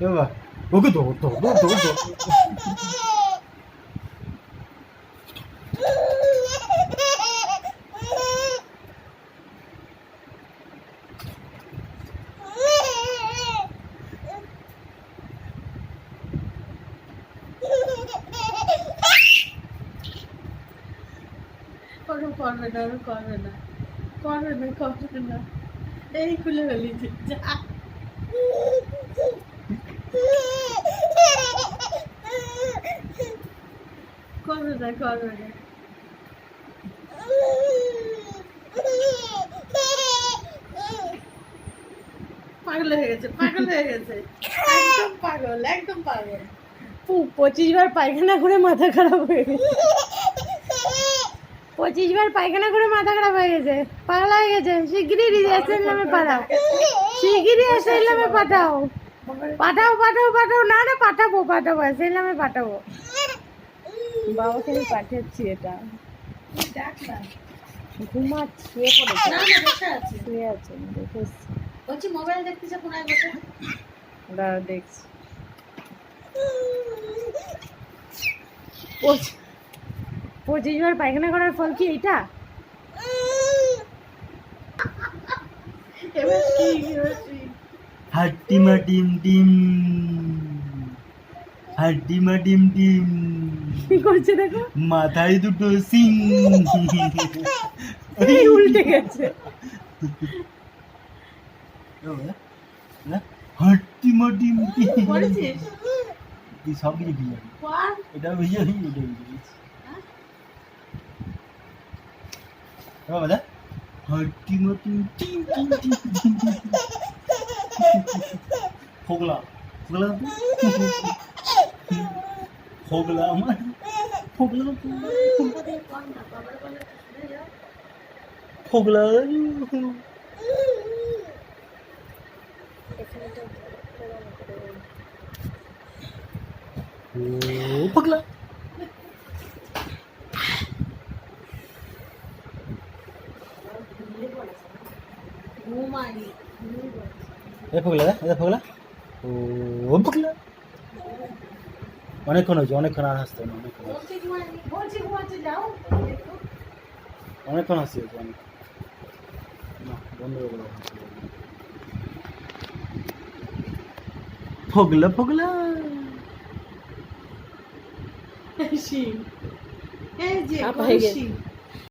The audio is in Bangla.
বাবা ওকে তো তো তো তো করবে না, করবে না। এই খুলে ফেলেছি, যা। করবে না। পাগল হয়ে গেছে, একদম পাগল। 25 বার পায়খানা করে মাথা খারাপ হয়ে গেছে। 25 বার পায়খানা করে মাথা খারাপ হয়ে গেছে, পাগলা হয়ে গেছে। শিগগিরই অ্যাসাইলামে পাঠাও, পাঠাও। না পাঠাবো অ্যাসাইলামে পাঠাবো। বাবাকে আমি পাঠাচ্ছি। এটা ঘুমাচ্ছে, শুয়ে আছে, দেখেছি। মোবাইল দেখতেছে, কোনায় বসে দাঁড়া দেখছি। 25 বার পায়খানা করার ফল কি এটা? হাড্ডিমা ডিম ডিম, হাড্ডিমা ডিম ডিম। কি করছে দেখো, মাথায় দুটো সিং। উল্টে গেছে। হাড্ডিমা ডিম ডিম করেছিস? তুই সব কিছু দিয়ে এটা বুঝে এটা বুঝে বাবা দা হাড্ডিমা ডিম ডিম ডিম ডিম। ফোগলা ফোগলা ফোগলা আমার ফোগলা ফোগলা। ও ফোগলা এ ফোগলা এটা ফোগলা ও ফোগলা। অনেকক্ষণ হয়েছে, অনেকক্ষণ আর হাসতে হবে, অনেকক্ষণ হাসতে হয়েছে, অনেক বন্ধ করে দেবো। ফোগলা ফোগলা এই যে